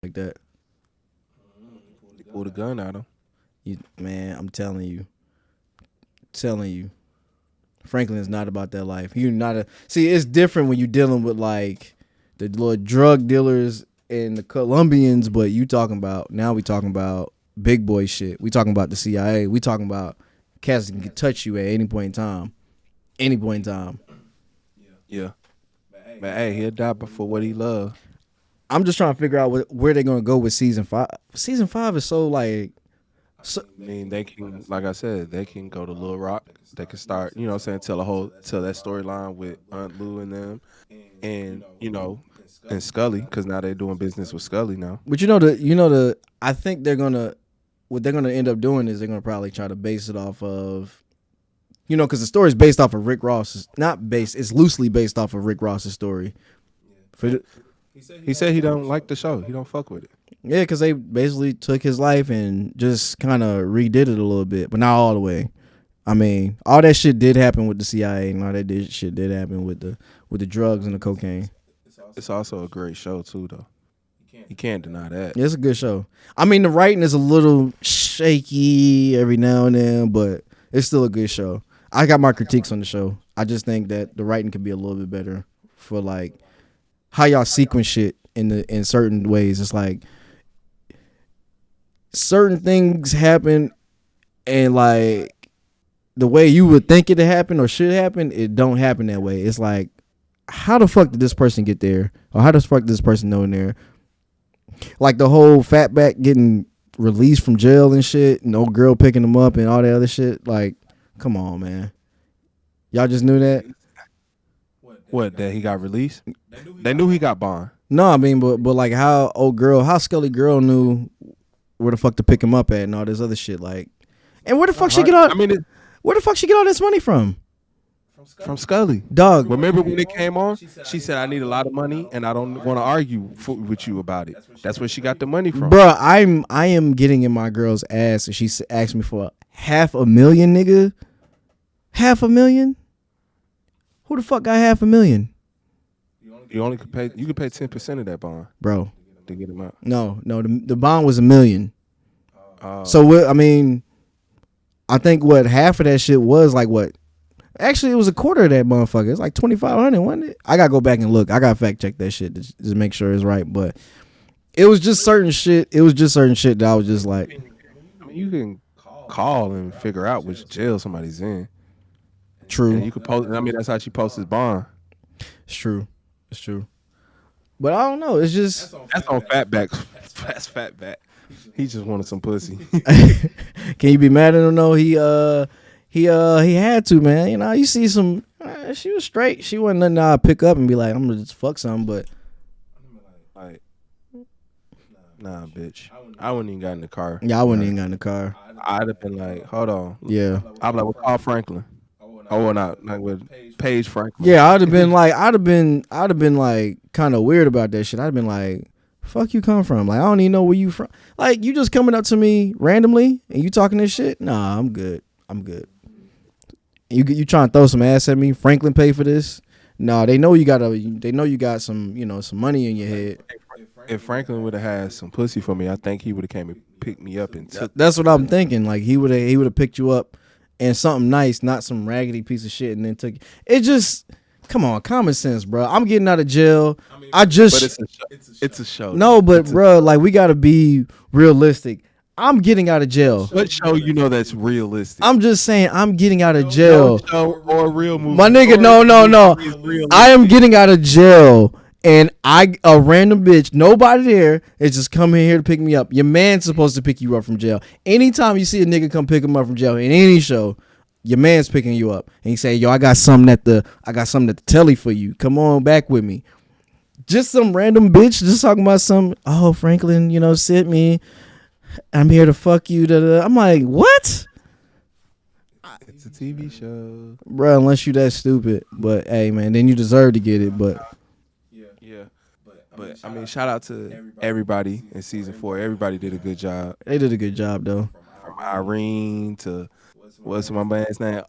like that. He pulled a gun at him. Man, I'm telling you, Franklin is not about that life. You're not a see. It's different when you're dealing with like the little drug dealers and the Colombians, but you talking about now. We talking about big boy shit. We talking about the CIA. We talking about cats that can touch you at any point in time. Any point in time. Yeah. But hey, he'll die before what he loved. I'm just trying to figure out where they're gonna go with season 5. Season 5 is so like. So, I mean, they can, like I said, they can go to Little Rock. They can start, you know what I'm saying, tell that storyline with Aunt Lou and them, and and Scully, because now they're doing business with Scully now. but I think what they're gonna end up doing is they're gonna probably try to base it off of, because the story is based off of Rick Ross. It's loosely based off of Rick Ross's story. He said he don't like the show. He don't fuck with it. Yeah, because they basically took his life and just kind of redid it a little bit, but not all the way. I mean, all that shit did happen with the CIA, and all that shit did happen with the drugs and the cocaine. It's also a great show too, though. You can't deny that. Yeah, it's a good show. I mean, the writing is a little shaky every now and then, but it's still a good show. I got my critiques on the show. I just think that the writing could be a little bit better for like how y'all sequence shit in certain ways. It's like certain things happen, and like the way you would think it to happen or should happen, it don't happen that way. It's like, how the fuck did this person get there, or how the fuck did this person know in there? Like the whole fatback getting released from jail and shit, and old girl picking him up and all that other shit. Like, come on, man. Y'all just knew that? What, that he got released? They knew he got bond. No, I mean, but like how Scully girl knew where the fuck to pick him up at and all this other shit. Like, and where the fuck she get all? Where the fuck she get all this money from? From Scully. Dog. Remember when it came on? She said, I need a lot of money and I don't want to argue with you about it. That's where she got the money from. Bruh, I am getting in my girl's ass and she asked me for $500,000, nigga. $500,000? Who the fuck got $500,000? You could pay 10% of that bond. Bro. To get him out. No, the bond was $1 million. So I mean, I think half of that shit was like what? Actually, it was a quarter of that motherfucker. It's like $2,500, wasn't it? I gotta go back and look. I gotta fact check that shit to just make sure it's right. But it was just certain shit. It was just certain shit that I was just like. I mean, you can call and figure out which jail somebody's in. True. And you could post. I mean, that's how she posts his bond. It's true. It's true. But I don't know. It's just that's on Fatback. That's Fatback. He just wanted some pussy. Can you be mad at him? No, he had to, man. You know, you see some. She was straight. She wasn't nothing I'd pick up and be like, I'm gonna just fuck something. But like, nah, bitch. I wouldn't even got in the car. Yeah, I wouldn't even got in the car. I'd have been like, hold on. Yeah. I'd be like, well, call Franklin. Oh, not like with Paige Franklin. Yeah, I'd have been like kind of weird about that shit. I'd have been like, fuck you come from? Like, I don't even know where you from. Like, you just coming up to me randomly and you talking this shit? Nah, I'm good. You trying to throw some ass at me? Franklin pay for this? Nah, they know you got some some money in your head. If Franklin would have had some pussy for me, I think he would have came and picked me up and took. That's what I'm thinking. Like he would have picked you up and something nice, not some raggedy piece of shit, and then took it. Just come on, common sense, bro. I'm getting out of jail. But it's a show. No, but bro, like we gotta be realistic. I'm getting out of jail. What show that's realistic? I'm just saying I'm getting out of jail. No show or a real movie. My nigga, no. I am getting out of jail. And a random bitch, nobody there, is just coming here to pick me up. Your man's supposed to pick you up from jail. Anytime you see a nigga come pick him up from jail in any show, your man's picking you up. And he say, yo, I got something at the telly for you. Come on back with me. Just some random bitch just talking about some, oh, Franklin, sent me. I'm here to fuck you. I'm like, what? It's a TV show. Bro, unless you that stupid. But, hey, man, then you deserve to get it. But I mean, shout out to everybody in season 4. Everybody did a good job. They did a good job, though. From Irene to, what's my man's name?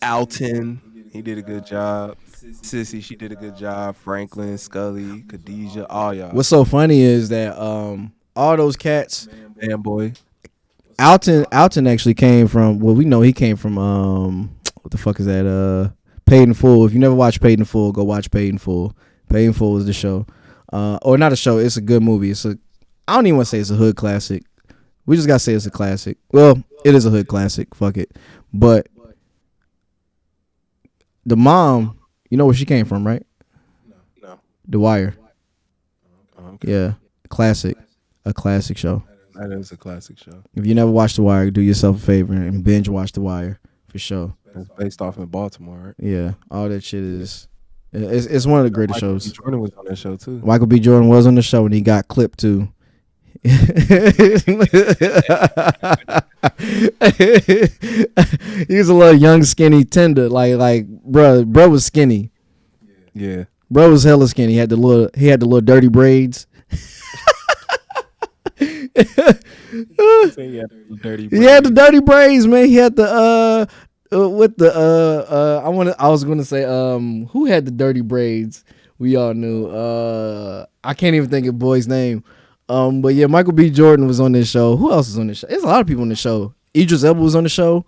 Alton. He did a good job. Sissy, she did a good job. Franklin, Scully, Khadijah, all y'all. What's so funny is that all those cats. Man, boy. Alton actually came from. Well, we know he came from. What the fuck is that? Paid in Full. If you never watched Paid in Full, go watch Paid in Full. Paid in Full is the show. Or not a show. It's a good movie. I don't even want to say it's a hood classic. We just gotta say it's a classic. Well, it is a hood classic. Fuck it. But the mom, you know where she came from, right? No. The Wire. Okay. Yeah, classic. A classic show. That is a classic show. If you never watched The Wire, do yourself a favor and binge watch The Wire for sure. It's based off in Baltimore, right? Yeah, all that shit is. It's one of the greatest Michael shows. B. Jordan was on that show too. Michael B. Jordan was on the show and he got clipped too. He was a little young, skinny, tender. Like, bro was skinny. Yeah. Bro was hella skinny. He had the little dirty braids. He had the dirty He had the dirty braids, man. He had the with the I was gonna say who had the dirty braids? We all knew. I can't even think of the boy's name. But yeah, Michael B. Jordan was on this show. Who else is on this show? There's a lot of people on the show. Idris Elba was on the show.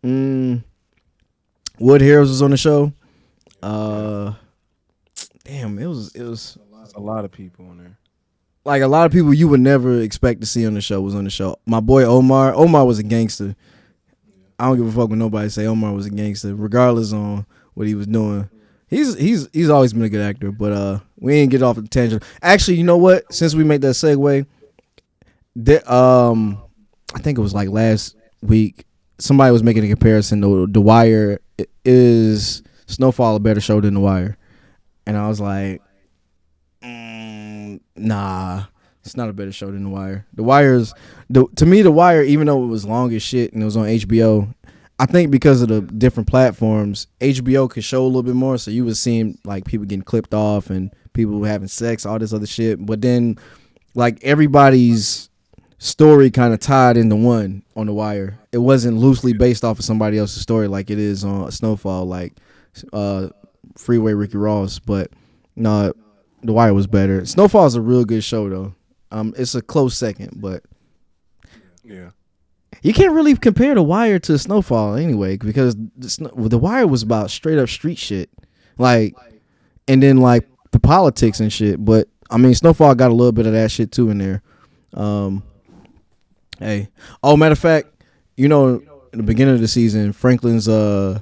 Wood Harris was on the show. Damn, it was There's a lot of people on there. like a lot of people you would never expect to see on the show was on the show. My boy Omar was a gangster. I don't give a fuck when nobody say Omar was a gangster, regardless on what he was doing. He's always been a good actor, but we ain't get off the tangent. Actually, you know what? Since we made that segue, I think it was like last week, somebody was making a comparison to The Wire. Is Snowfall a better show than The Wire? And I was like, nah, it's not a better show than The Wire. To me, The Wire, even though it was long as shit and it was on HBO, I think because of the different platforms, HBO could show a little bit more. So you was seeing like people getting clipped off and people having sex, all this other shit. But then like everybody's story kind of tied into one on The Wire. It wasn't loosely based off of somebody else's story like it is on Snowfall, like Freeway Ricky Ross. But no, The Wire was better. Snowfall is a real good show though. It's a close second, but yeah. You can't really compare The Wire to Snowfall anyway, because The Wire was about straight up street shit, like, and then like the politics and shit. But I mean, Snowfall got a little bit of that shit too in there. Hey, matter of fact, you know, in the beginning of the season, Franklin's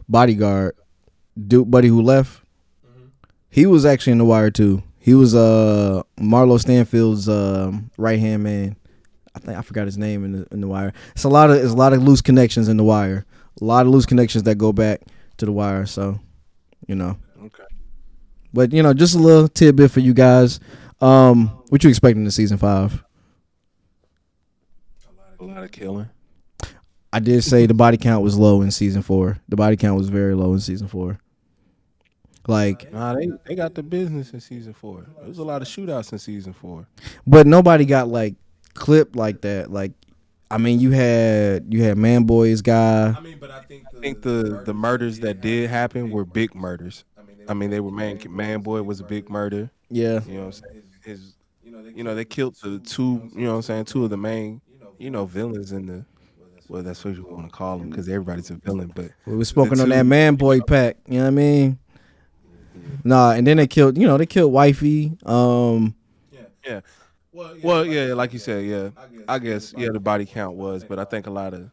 bodyguard, buddy who left, he was actually in The Wire too. He was Marlo Stanfield's right hand man. I forgot his name in the Wire. It's a lot of loose connections in The Wire. A lot of loose connections that go back to The Wire. So, you know. Okay. But you know, just a little tidbit for you guys. What you expecting in season 5? A lot of killing. I did say the body count was low in season 4. The body count was very low in season 4. Like, nah, they got the business in season 4. There was a lot of shootouts in season 4. but nobody got like clipped like that. Like, I mean, you had Man Boy's guy. I think the murders that did happen were big murders. I mean, they were Man Boy was a big murder. Yeah. You know what I'm saying? They killed the two, you know what I'm saying, two of the main, villains in the, well, that's what you want to call them because everybody's a villain. But We were smoking on that Man Boy pack. You know what I mean? Nah, and then they killed Wifey. Yeah. Well, yeah, like you said, yeah. I guess the body count was, but I think a lot of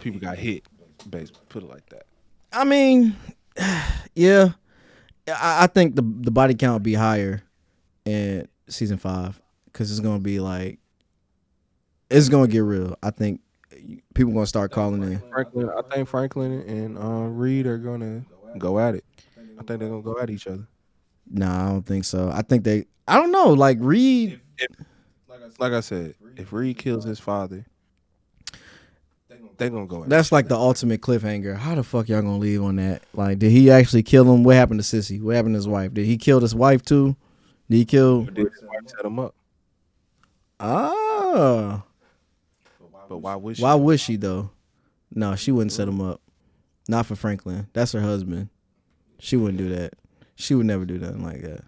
people got hit. Basically, put it like that. I mean, yeah. I think the body count would be higher in season 5 because it's gonna be like it's gonna get real. I think people gonna start calling in. I think Franklin and Reed are gonna go at it. I think they're gonna go at each other. Nah, I don't think so. I think I don't know. Like Reed. Like I said, if Reed kills his father, they gonna go at That's like the ultimate cliffhanger. How the fuck y'all gonna leave on that? Like, did he actually kill him? What happened to Sissy? What happened to his wife? Did he kill his wife too? Did he kill? Did his wife set him up? Ah. But why would she? Why would she though? No, she wouldn't set him up. Not for Franklin. That's her husband. She wouldn't do that. She would never do nothing like that.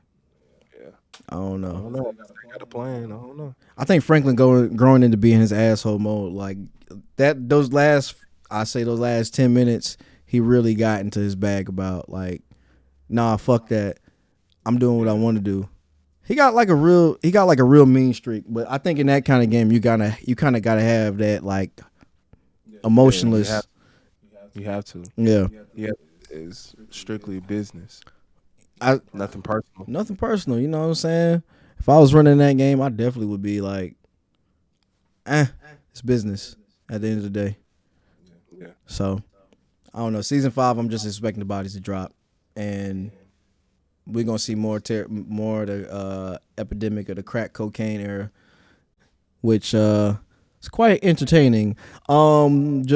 Yeah. I don't I know. don't know. They got a plan. I don't know. I think Franklin growing into being his asshole mode, like that. Those last 10 minutes, he really got into his bag about like, nah, fuck that. I'm doing what I want to do. He got like a real mean streak. But I think in that kind of game, you kind of gotta have that like Yeah, emotionless. you have to. Yeah, Yeah, it's strictly business. I Nothing personal. nothing personal. You know what I'm saying? If I was running that game, I definitely would be like, it's business at the end of the day. Yeah. So I don't know. Season 5, I'm just expecting the bodies to drop, and we're gonna see more of the epidemic of the crack cocaine era, which is quite entertaining. Just